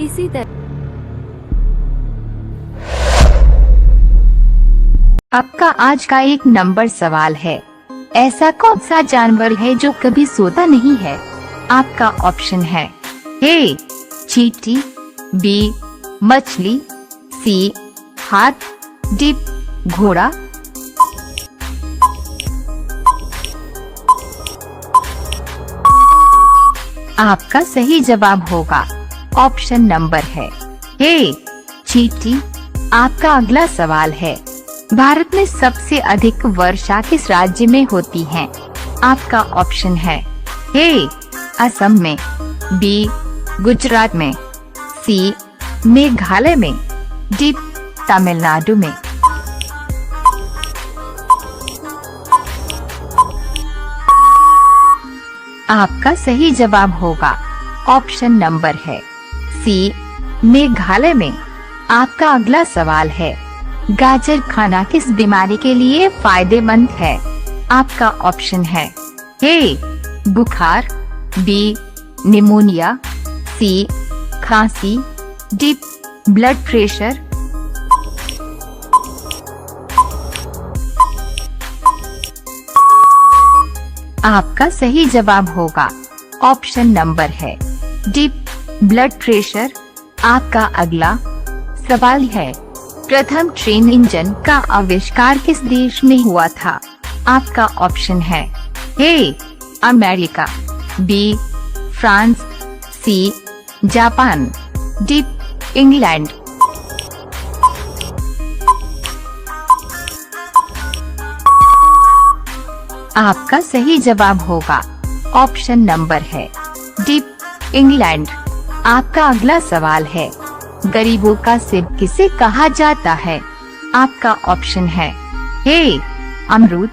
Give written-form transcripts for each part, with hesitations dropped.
इसी तरह आपका आज का एक नंबर सवाल है, ऐसा कौन सा जानवर है जो कभी सोता नहीं है? आपका ऑप्शन है ए चींटी, बी मछली, सी हाथ, डी घोड़ा। आपका सही जवाब होगा ऑप्शन नंबर है ए चींटी। आपका अगला सवाल है, भारत में सबसे अधिक वर्षा किस राज्य में होती है? आपका ऑप्शन है ए असम में, बी गुजरात में, सी मेघालय में, डी तमिलनाडु में। आपका सही जवाब होगा ऑप्शन नंबर है सी मेघालय में। आपका अगला सवाल है, गाजर खाना किस बीमारी के लिए फायदेमंद है? आपका ऑप्शन है ए बुखार, बी निमोनिया, सी खांसी, डी ब्लड प्रेशर। आपका सही जवाब होगा ऑप्शन नंबर है डी ब्लड प्रेशर। आपका अगला सवाल है, प्रथम ट्रेन इंजन का आविष्कार किस देश में हुआ था? आपका ऑप्शन है A America, B France, C Japan, D England. आपका सही जवाब होगा ऑप्शन नंबर है डी इंग्लैंड। आपका अगला सवाल है, गरीबों का सेब किसे कहा जाता है? आपका ऑप्शन है ए अमरूद,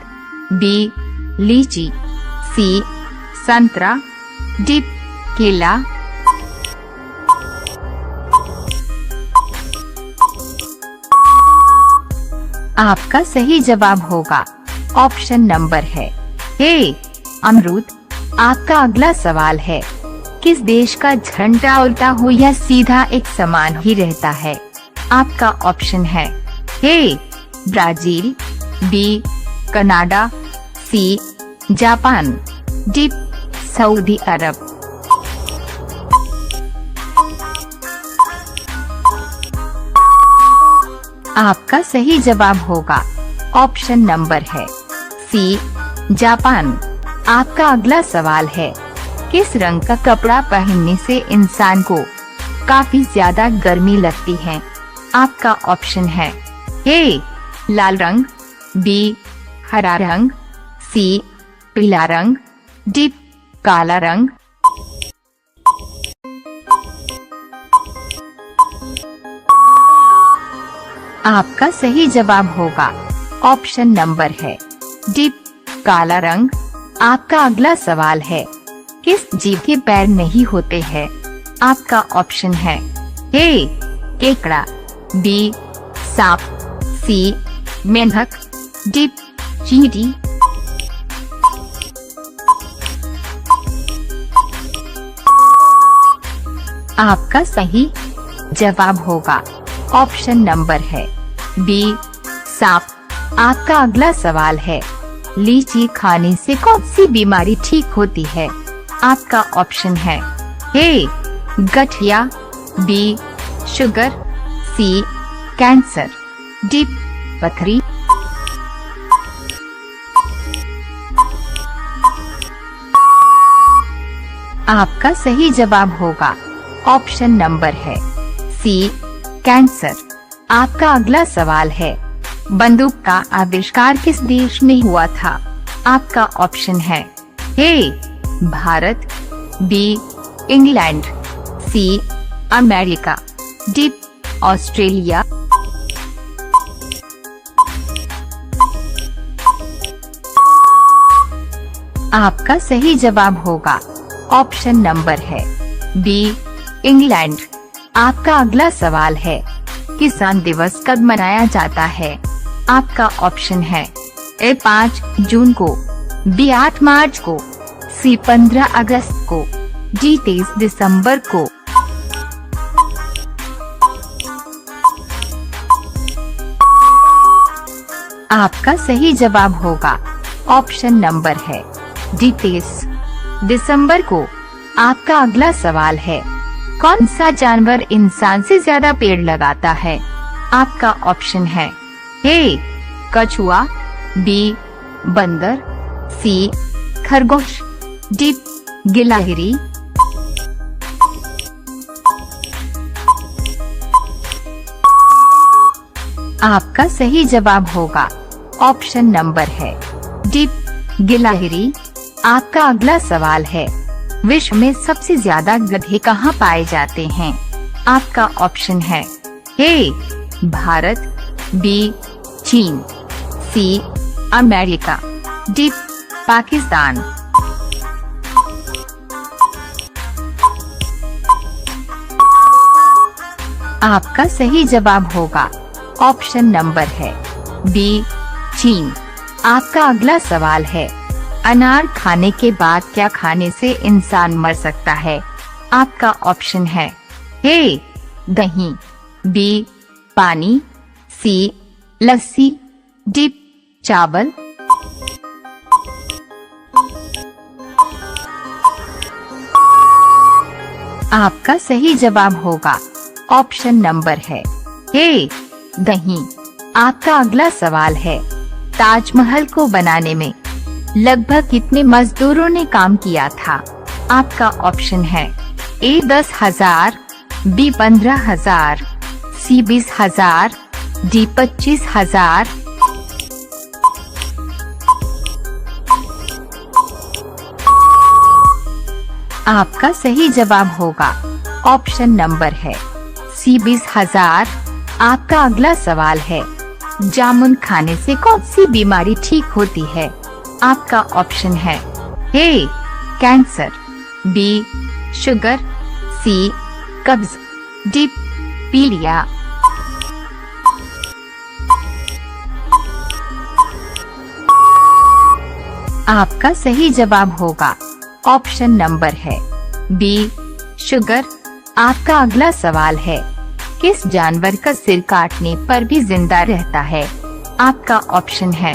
बी लीची, सी संतरा, डी केला। आपका सही जवाब होगा ऑप्शन नंबर है ए अमरूद। आपका अगला सवाल है, किस देश का झंडा उल्टा हो या सीधा एक समान ही रहता है? आपका ऑप्शन है A Brazil, B Canada, C Japan, D Saudi Arab. आपका सही जवाब होगा ऑप्शन नंबर है सी जापान। आपका अगला सवाल है, किस रंग का कपड़ा पहनने से इंसान को काफी ज्यादा गर्मी लगती है? आपका ऑप्शन है ए लाल रंग, बी हरा रंग, सी पीला रंग, डी काला रंग। आपका सही जवाब होगा ऑप्शन नंबर है डी काला रंग। आपका अगला सवाल है, किस जीव के पैर नहीं होते हैं? आपका ऑप्शन है ए केकड़ा, बी सांप, सी मेंढक, डी चींटी। आपका सही जवाब होगा ऑप्शन नंबर है बी सांप। आपका अगला सवाल है, लीची खाने से कौन सी बीमारी ठीक होती है? आपका ऑप्शन है ए गठिया, बी शुगर, सी कैंसर, डी पथरी। आपका सही जवाब होगा ऑप्शन नंबर है सी कैंसर। आपका अगला सवाल है, बंदूक का आविष्कार किस देश में हुआ था? आपका ऑप्शन है A Bharat, B England, C America, D Australia. आपका सही जवाब होगा ऑप्शन नंबर है बी इंग्लैंड। आपका अगला सवाल है, किसान दिवस कब मनाया जाता है? आपका ऑप्शन है ए 5 जून को, बी 8 मार्च को, सी 15 अगस्त को, डी 23 दिसंबर को। आपका सही जवाब होगा ऑप्शन नंबर है डी 23 दिसंबर को। आपका अगला सवाल है, कौन सा जानवर इंसान से ज्यादा पेड़ लगाता है? आपका ऑप्शन है ए कछुआ, बी बंदर, सी खरगोश, डी गिलहरी। आपका सही जवाब होगा ऑप्शन नंबर है डी गिलहरी। आपका अगला सवाल है, विश्व में सबसे ज्यादा गधे कहाँ पाए जाते हैं? आपका ऑप्शन है ए भारत, बी चीन, सी अमेरिका, डी पाकिस्तान। आपका सही जवाब होगा ऑप्शन नंबर है बी चीन। आपका अगला सवाल है, अनार खाने के बाद क्या खाने से इंसान मर सकता है? आपका ऑप्शन है ए दही, बी पानी, सी लस्सी, डी चावल। आपका सही जवाब होगा ऑप्शन नंबर है ए दही। आपका अगला सवाल है, ताजमहल को बनाने में लगभग कितने मजदूरों ने काम किया था? आपका ऑप्शन है ए 10,000, बी 15,000, सी 20,000, डी 25,000। आपका सही जवाब होगा ऑप्शन नंबर है सी 20,000। आपका अगला सवाल है, जामुन खाने से कौन सी बीमारी ठीक होती है? आपका ऑप्शन है ए कैंसर, बी शुगर, सी कब्ज, डी पीलिया। आपका सही जवाब होगा ऑप्शन नंबर है बी शुगर। आपका अगला सवाल है, किस जानवर का सिर काटने पर भी जिंदा रहता है? आपका ऑप्शन है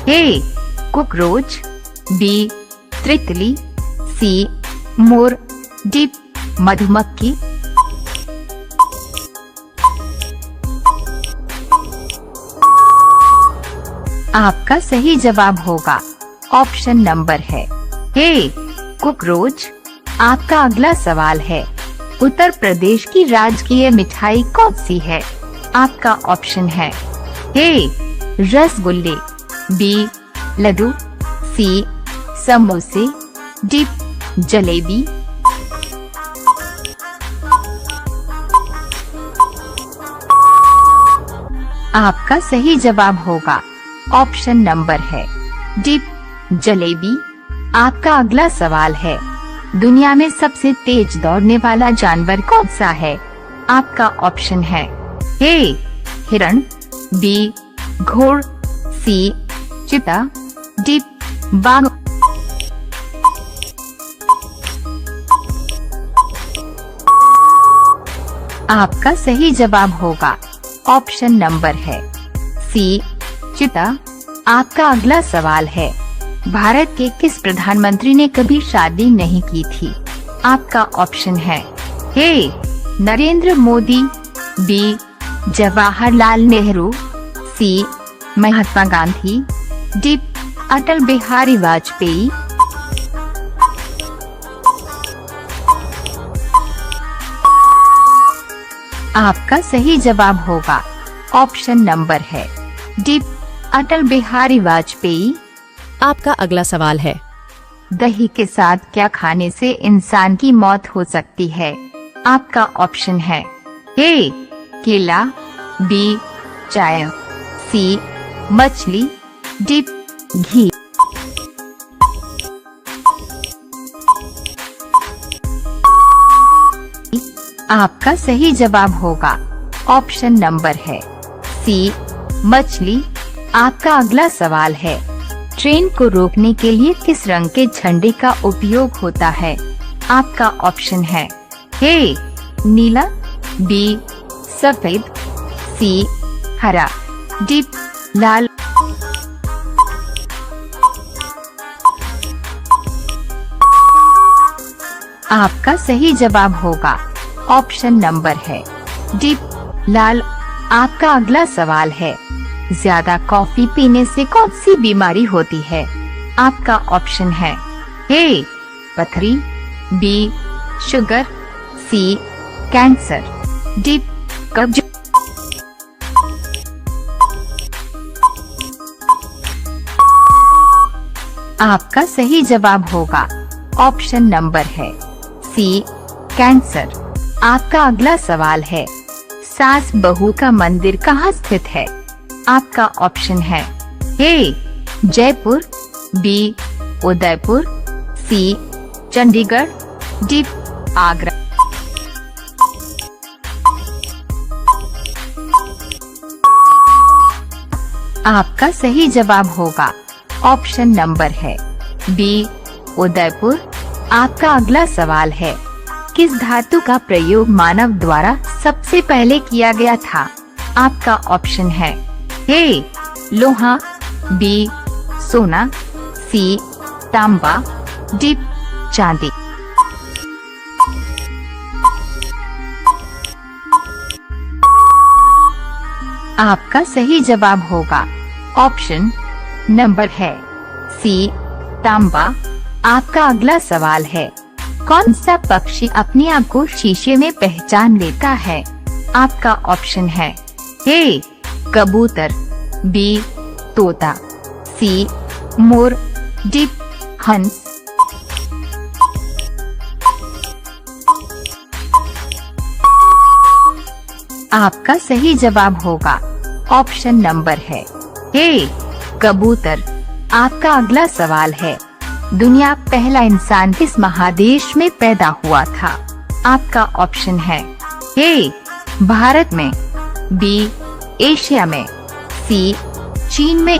ए कॉकरोच, बी तितली, सी मोर, डी मधुमक्खी। आपका सही जवाब होगा ऑप्शन नंबर है ए कॉकरोच। आपका अगला सवाल है, उत्तर प्रदेश की राजकीय मिठाई कौन सी है? आपका ऑप्शन है ए रसगुल्ले, बी लड्डू, सी समोसे, डी जलेबी। आपका सही जवाब होगा ऑप्शन नंबर है डी जलेबी। आपका अगला सवाल है, दुनिया में सबसे तेज दौड़ने वाला जानवर कौन सा है? आपका ऑप्शन है ए हिरण, बी घोड़, सी चीता, डी बाघ। आपका सही जवाब होगा ऑप्शन नंबर है सी चीता। आपका अगला सवाल है, भारत के किस प्रधानमंत्री ने कभी शादी नहीं की थी? आपका ऑप्शन है ए नरेंद्र मोदी, बी जवाहरलाल नेहरू, सी महात्मा गांधी, डी अटल बिहारी वाजपेयी। आपका सही जवाब होगा ऑप्शन नंबर है डी अटल बिहारी वाजपेयी। आपका अगला सवाल है, दही के साथ क्या खाने से इंसान की मौत हो सकती है? आपका ऑप्शन है ए केला, बी चाय, सी मछली, डी घी। आपका सही जवाब होगा ऑप्शन नंबर है सी मछली। आपका अगला सवाल है, ट्रेन को रोकने के लिए किस रंग के झंडे का उपयोग होता है? आपका ऑप्शन है ए नीला, बी सफेद, सी हरा, डी लाल। आपका सही जवाब होगा ऑप्शन नंबर है डी लाल। आपका अगला सवाल है, ज्यादा कॉफी पीने से कौन सी बीमारी होती है? आपका ऑप्शन है ए पथरी, बी शुगर, सी कैंसर, डी कब्ज। आपका सही जवाब होगा ऑप्शन नंबर है सी कैंसर। आपका अगला सवाल है, सास बहू का मंदिर कहाँ स्थित है? आपका ऑप्शन है ए जयपुर, बी उदयपुर, सी चंडीगढ़, डी आगरा। आपका सही जवाब होगा ऑप्शन नंबर है बी उदयपुर। आपका अगला सवाल है, किस धातु का प्रयोग मानव द्वारा सबसे पहले किया गया था? आपका ऑप्शन है ए लोहा, बी सोना, सी तांबा, डी चांदी। आपका सही जवाब होगा ऑप्शन नंबर है सी तांबा। आपका अगला सवाल है, कौन सा पक्षी अपने आप को शीशे में पहचान लेता है? आपका ऑप्शन है ए कबूतर, बी तोता, सी मोर, डी हंस। आपका सही जवाब होगा ऑप्शन नंबर है ए कबूतर। आपका अगला सवाल है, दुनिया पहला इंसान किस महादेश में पैदा हुआ था? आपका ऑप्शन है ए भारत में, बी एशिया में, सी चीन में,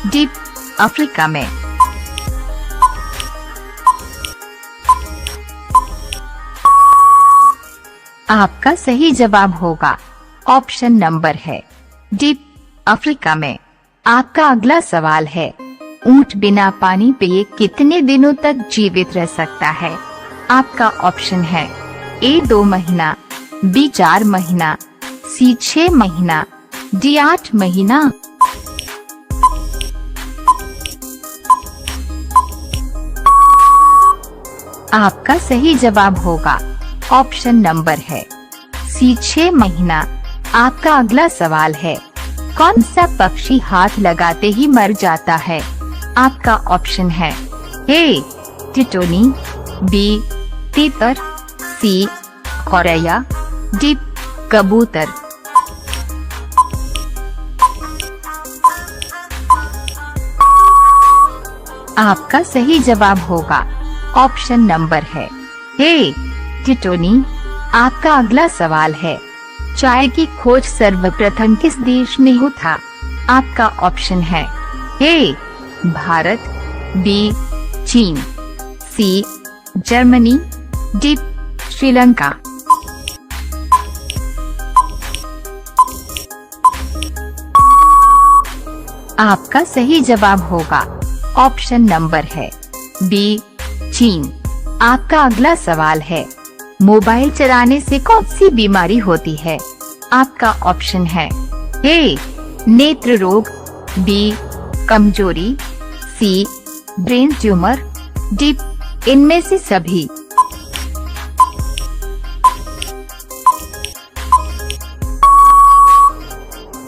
डी अफ्रीका में। आपका सही जवाब होगा ऑप्शन नंबर है डी अफ्रीका में। आपका अगला सवाल है, ऊंट बिना पानी पिए कितने दिनों तक जीवित रह सकता है? आपका ऑप्शन है ए 2 महीना, बी 4 महीना, सी 6 महीना, डी 8 महीना। आपका सही जवाब होगा ऑप्शन नंबर है सी 6 महीना। आपका अगला सवाल है, कौन सा पक्षी हाथ लगाते ही मर जाता है? आपका ऑप्शन है ए टिटोनी, बी तीतर, सी गौरैया, डी कबूतर। आपका सही जवाब होगा ऑप्शन नंबर है ए टिटोनी। आपका अगला सवाल है, चाय की खोज सर्वप्रथम किस देश में हुआ था? आपका ऑप्शन है ए भारत, बी चीन, सी जर्मनी, डी श्रीलंका। आपका सही जवाब होगा ऑप्शन नंबर है बी चीन। आपका अगला सवाल है, मोबाइल चलाने से कौन सी बीमारी होती है? आपका ऑप्शन है ए नेत्र रोग, बी कमजोरी, सी ब्रेन ट्यूमर, डी इनमें से सभी।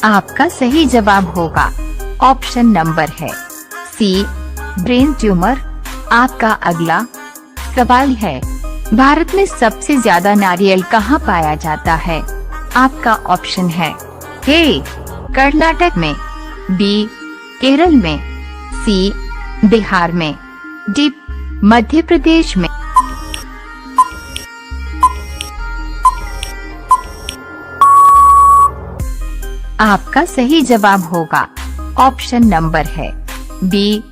आपका सही जवाब होगा ऑप्शन नंबर है सी ब्रेन ट्यूमर। आपका अगला सवाल है, भारत में सबसे ज्यादा नारियल कहाँ पाया जाता है? आपका ऑप्शन है ए कर्नाटक में, बी केरल में, सी बिहार में, डी मध्य प्रदेश में। आपका सही जवाब होगा ऑप्शन नंबर है बी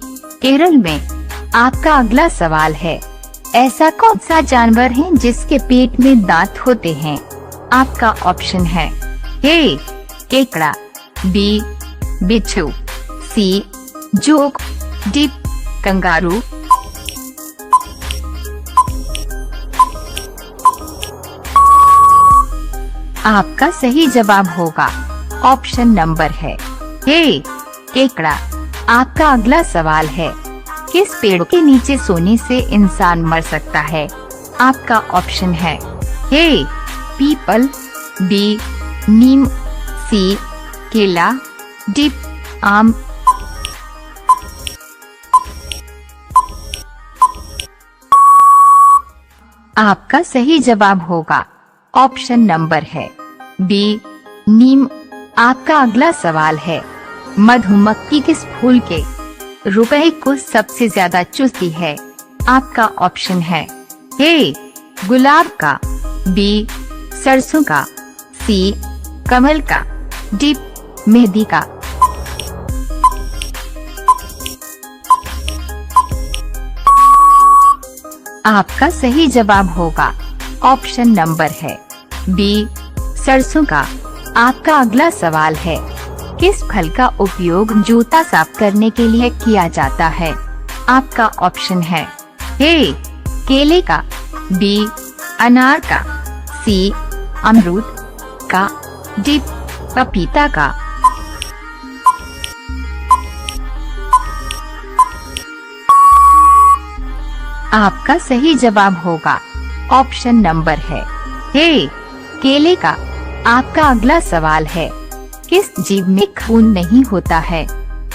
केरल में। आपका अगला सवाल है, ऐसा कौन सा जानवर है जिसके पेट में दांत होते हैं? आपका ऑप्शन है ए केकड़ा, बी बिच्छू, सी जोक, डी कंगारू। आपका सही जवाब होगा ऑप्शन नंबर है ए केकड़ा। आपका अगला सवाल है, किस पेड़ के नीचे सोने से इंसान मर सकता है? आपका ऑप्शन है ए पीपल, बी नीम, सी केला, डी आम। आपका सही जवाब होगा ऑप्शन नंबर है बी नीम। आपका अगला सवाल है, मधुमक्खी किस फूल के रुपए को सबसे ज्यादा चूसती है? आपका ऑप्शन है ए गुलाब का, बी सरसों का, सी कमल का, डी मेहंदी का। आपका सही जवाब होगा ऑप्शन नंबर है बी सरसों का। आपका अगला सवाल है, किस फल का उपयोग जूता साफ करने के लिए किया जाता है? आपका ऑप्शन है ए केले का, बी अनार का, सी अमरूद का, डी पपीता का। आपका सही जवाब होगा ऑप्शन नंबर है ए केले का। आपका अगला सवाल है, किस जीव में खून नहीं होता है?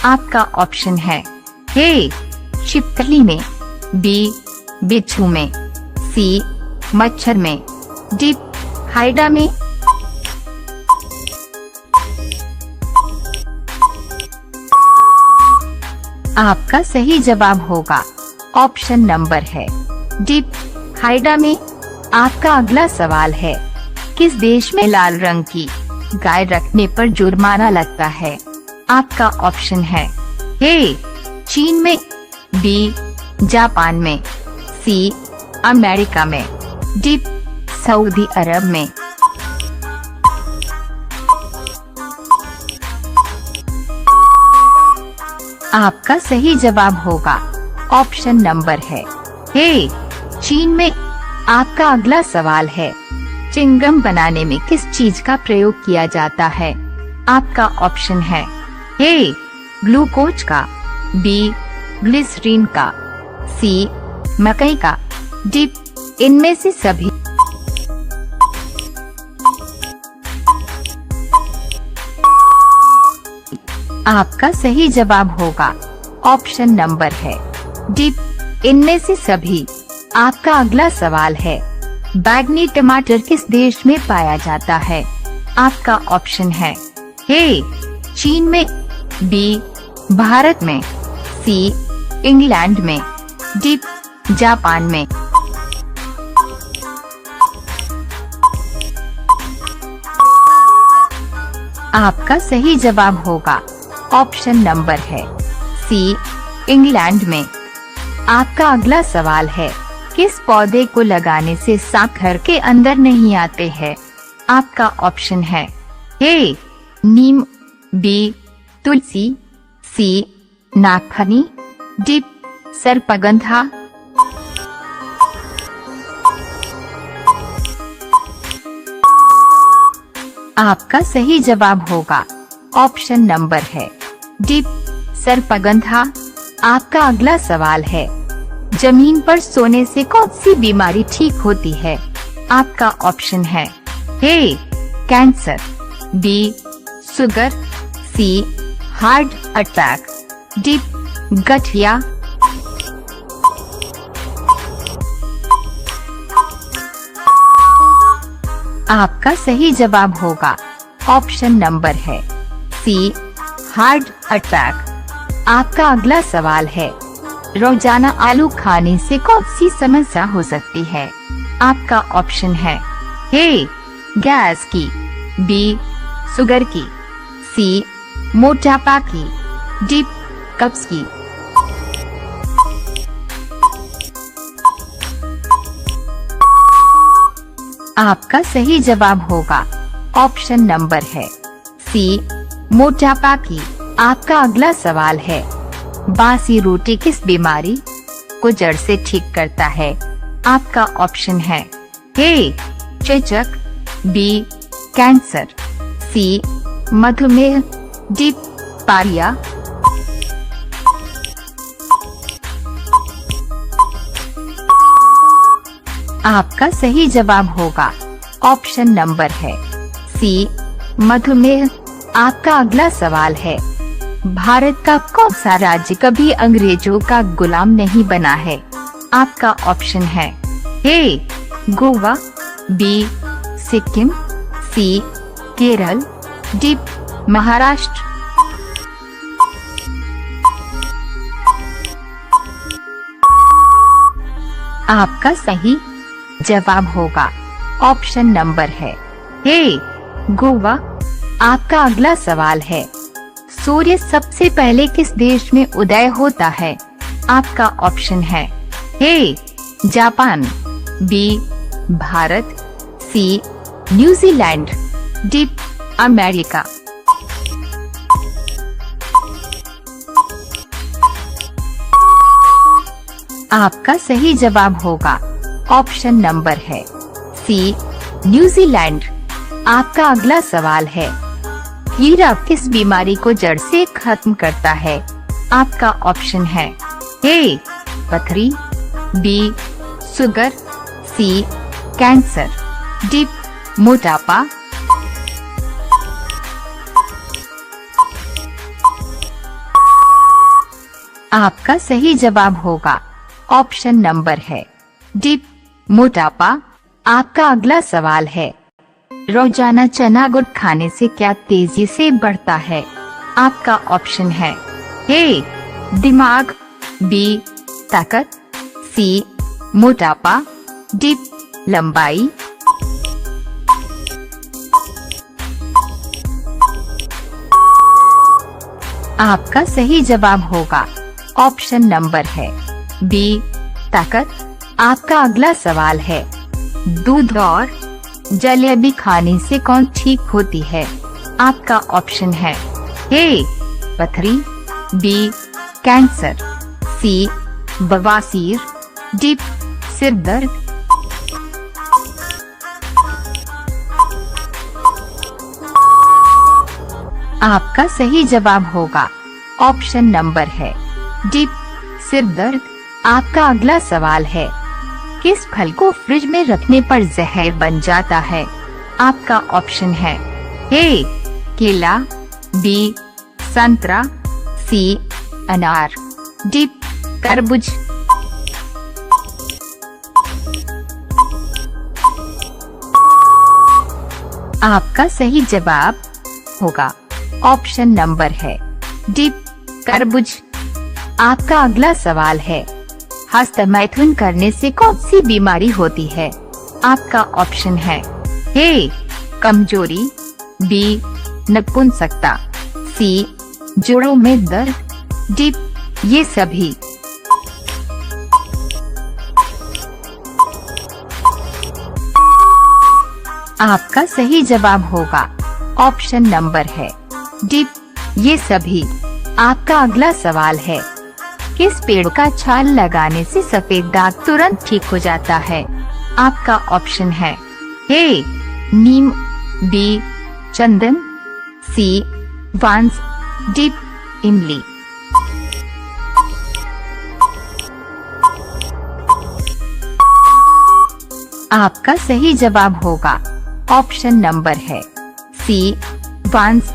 आपका ऑप्शन है ए छिपकली में, बी बिच्छू में, सी मच्छर में, डी हाइडा में। आपका सही जवाब होगा ऑप्शन नंबर है डी हाइडा में। आपका अगला सवाल है, किस देश में लाल रंग की गाय रखने पर जुर्माना लगता है? आपका ऑप्शन है ए चीन में, बी जापान में, सी अमेरिका में, डी सऊदी अरब में। आपका सही जवाब होगा ऑप्शन नंबर है ए चीन में। आपका अगला सवाल है, चिंगम बनाने में किस चीज का प्रयोग किया जाता है? आपका ऑप्शन है ए ग्लूकोज का, बी ग्लिसरीन का, सी मकई का, डी इनमें से सभी। आपका सही जवाब होगा ऑप्शन नंबर है डी इनमें से सभी। आपका अगला सवाल है, बैंगनी टमाटर किस देश में पाया जाता है? आपका ऑप्शन है ए चीन में, बी भारत में, सी इंग्लैंड में, डी जापान में। आपका सही जवाब होगा ऑप्शन नंबर है सी इंग्लैंड में। आपका अगला सवाल है, किस पौधे को लगाने से सांप घर के अंदर नहीं आते हैं? आपका ऑप्शन है ए नीम, बी तुलसी, सी नागफनी, डी सर्पगंधा। आपका सही जवाब होगा ऑप्शन नंबर है डी सर्पगंधा। आपका अगला सवाल है, जमीन पर सोने से कौन सी बीमारी ठीक होती है? आपका ऑप्शन है ए कैंसर, बी शुगर, सी हार्ट अटैक, डी गठिया। आपका सही जवाब होगा ऑप्शन नंबर है सी हार्ट अटैक। आपका अगला सवाल है, रोजाना आलू खाने से कौन सी समस्या हो सकती है? आपका ऑप्शन है ए गैस की, बी शुगर की, सी मोटापा की, डी कब्ज की। आपका सही जवाब होगा ऑप्शन नंबर है सी मोटापा की। आपका अगला सवाल है, बासी रोटी किस बीमारी को जड़ से ठीक करता है? आपका ऑप्शन है ए चेचक, बी कैंसर, सी मधुमेह, डी पारिया। आपका सही जवाब होगा ऑप्शन नंबर है सी मधुमेह। आपका अगला सवाल है, भारत का कौन सा राज्य कभी अंग्रेजों का गुलाम नहीं बना है? आपका ऑप्शन है ए गोवा, बी सिक्किम, सी केरल, डी महाराष्ट्र। आपका सही जवाब होगा ऑप्शन नंबर है ए गोवा। आपका अगला सवाल है, सूर्य सबसे पहले किस देश में उदय होता है? आपका ऑप्शन है A Japan, B Bharat, C New Zealand, D America. आपका सही जवाब होगा ऑप्शन नंबर है सी न्यूजीलैंड। आपका अगला सवाल है, हीरा किस बीमारी को जड़ से खत्म करता है? आपका ऑप्शन है ए पथरी, बी शुगर, सी कैंसर, डी मोटापा। आपका सही जवाब होगा ऑप्शन नंबर है डी मोटापा। आपका अगला सवाल है, रोजाना चना गुड़ खाने से क्या तेजी से बढ़ता है? आपका ऑप्शन है ए दिमाग, बी ताकत, सी मोटापा, डी लंबाई। आपका सही जवाब होगा ऑप्शन नंबर है बी ताकत। आपका अगला सवाल है, दूध और जलेबी खाने से कौन ठीक होती है? आपका ऑप्शन है ए पथरी, बी कैंसर, सी बवासीर, डी सिर दर्द। आपका सही जवाब होगा ऑप्शन नंबर है डी सिर दर्द। आपका अगला सवाल है, किस फल को फ्रिज में रखने पर जहर बन जाता है? आपका ऑप्शन है ए केला, बी संतरा, सी अनार, डी तरबूज। आपका सही जवाब होगा ऑप्शन नंबर है डी तरबूज। आपका अगला सवाल है, हस्तमैथुन करने से कौन सी बीमारी होती है? आपका ऑप्शन है ए कमजोरी, बी नपुंसकता, सी जोड़ों में दर्द, डी ये सभी। आपका सही जवाब होगा ऑप्शन नंबर है डी ये सभी। आपका अगला सवाल है, किस पेड़ का छाल लगाने से सफेद दाग तुरंत ठीक हो जाता है? आपका ऑप्शन है ए नीम, बी चंदन, सी बांस, डी इमली। आपका सही जवाब होगा ऑप्शन नंबर है सी बांस।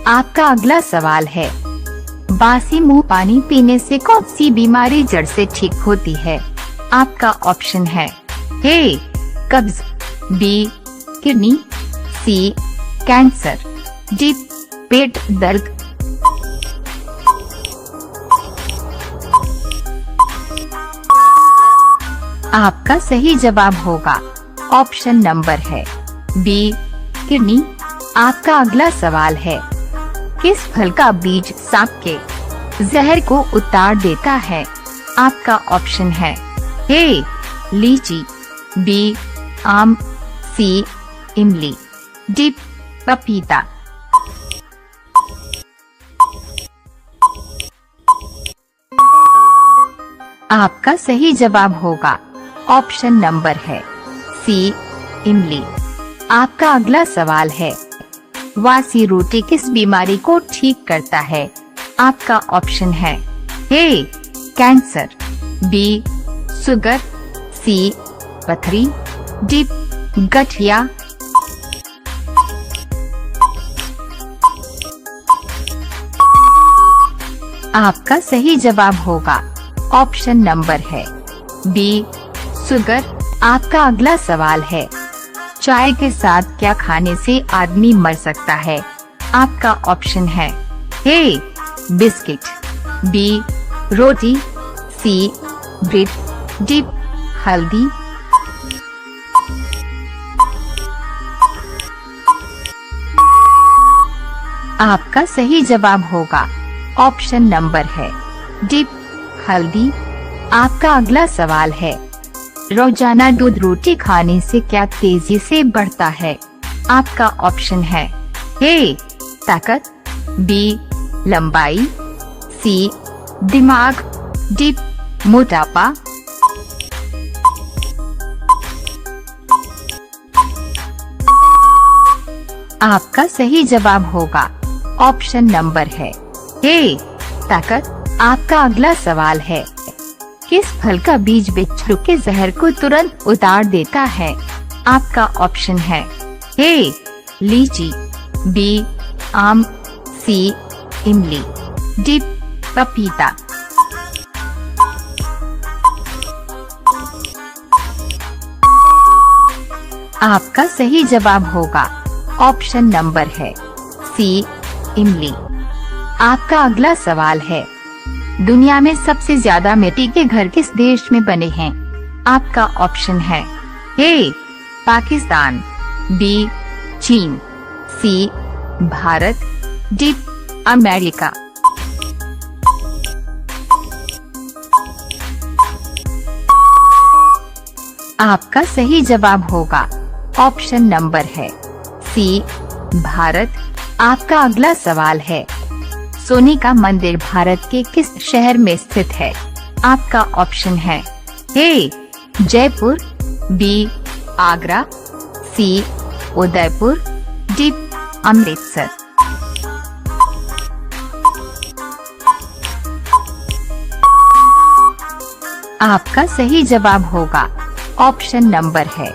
आपका अगला सवाल है, बासी मुंह पानी पीने से कौन सी बीमारी जड़ से ठीक होती है? आपका ऑप्शन है ए कब्ज, बी किडनी, सी कैंसर, डी पेट दर्द। आपका सही जवाब होगा ऑप्शन नंबर है बी किडनी। आपका अगला सवाल है, किस फल का बीज सांप के जहर को उतार देता है? आपका ऑप्शन है ए लीची, बी आम, सी इमली, डी पपीता। आपका सही जवाब होगा ऑप्शन नंबर है सी इमली। आपका अगला सवाल है, वासी रोटी किस बीमारी को ठीक करता है? आपका ऑप्शन है ए कैंसर, बी शुगर, सी पथरी, डी गठिया। आपका सही जवाब होगा ऑप्शन नंबर है बी शुगर। आपका अगला सवाल है, चाय के साथ क्या खाने से आदमी मर सकता है? आपका ऑप्शन है ए बिस्किट, बी रोटी, सी ब्रेड, डी हल्दी। आपका सही जवाब होगा ऑप्शन नंबर है डी हल्दी। आपका अगला सवाल है, रोजाना दूध रोटी खाने से क्या तेजी से बढ़ता है? आपका ऑप्शन है ए ताकत, बी लंबाई, सी दिमाग, डी मोटापा। आपका सही जवाब होगा ऑप्शन नंबर है ए ताकत। आपका अगला सवाल है, किस फल का बीज बिच्छू के जहर को तुरंत उतार देता है? आपका ऑप्शन है ए लीची, बी आम, सी इमली, डी पपीता। आपका सही जवाब होगा ऑप्शन नंबर है सी इमली। आपका अगला सवाल है, दुनिया में सबसे ज्यादा मिट्टी के घर किस देश में बने हैं? आपका ऑप्शन है ए पाकिस्तान, बी चीन, सी भारत, डी अमेरिका। आपका सही जवाब होगा ऑप्शन नंबर है सी भारत। आपका अगला सवाल है, सोने का मंदिर भारत के किस शहर में स्थित है? आपका ऑप्शन है ए जयपुर, बी आगरा, सी उदयपुर, डी अमृतसर। आपका सही जवाब होगा ऑप्शन नंबर है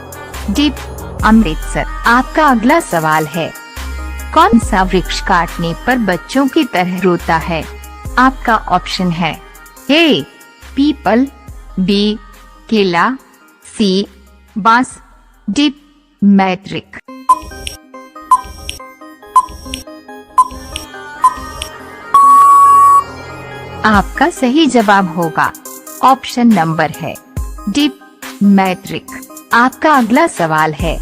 डी अमृतसर। आपका अगला सवाल है, कौन सा वृक्ष काटने पर बच्चों की तरह रोता है? आपका ऑप्शन है ए पीपल, बी केला, सी बांस, डी मैट्रिक। आपका सही जवाब होगा ऑप्शन नंबर है डी मैट्रिक। आपका अगला सवाल है,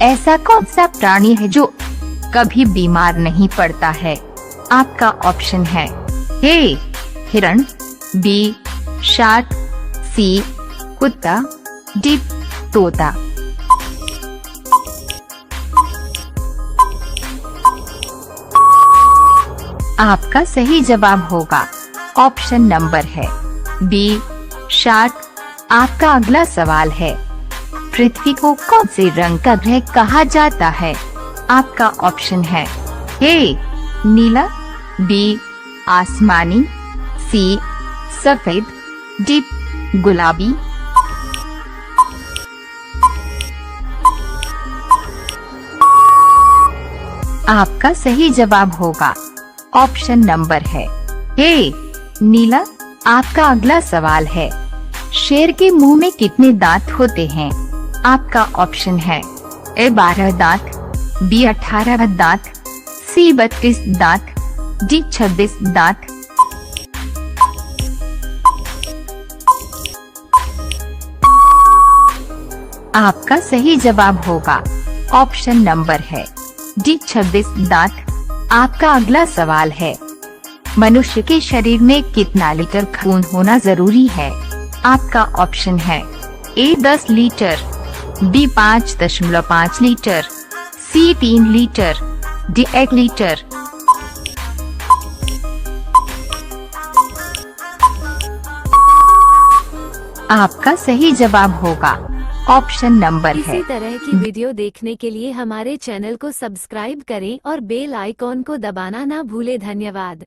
ऐसा कौन सा प्राणी है जो कभी बीमार नहीं पड़ता है? आपका ऑप्शन है ए हिरण, बी शार्क, सी कुत्ता, डी तोता। आपका सही जवाब होगा ऑप्शन नंबर है बी शार्क। आपका अगला सवाल है, पृथ्वी को कौन से रंग का ग्रह कहा जाता है? आपका ऑप्शन है ए नीला, बी आसमानी, सी सफेद, डी गुलाबी। आपका सही जवाब होगा ऑप्शन नंबर है ए नीला। आपका अगला सवाल है, शेर के मुंह में कितने दांत होते हैं? आपका ऑप्शन है ए 12 दांत, बी 18 दांत, सी 32 दांत, डी 26 दांत। आपका सही जवाब होगा ऑप्शन नंबर है डी 26 दांत। आपका अगला सवाल है, मनुष्य के शरीर में कितना लीटर खून होना जरूरी है? आपका ऑप्शन है ए 10 लीटर, बी 5.5 लीटर, सी 3 लीटर, डी 1 लीटर। आपका सही जवाब होगा ऑप्शन नंबर है। इसी तरह की वीडियो देखने के लिए हमारे चैनल को सब्सक्राइब करें और बेल आइकॉन को दबाना ना भूले। धन्यवाद।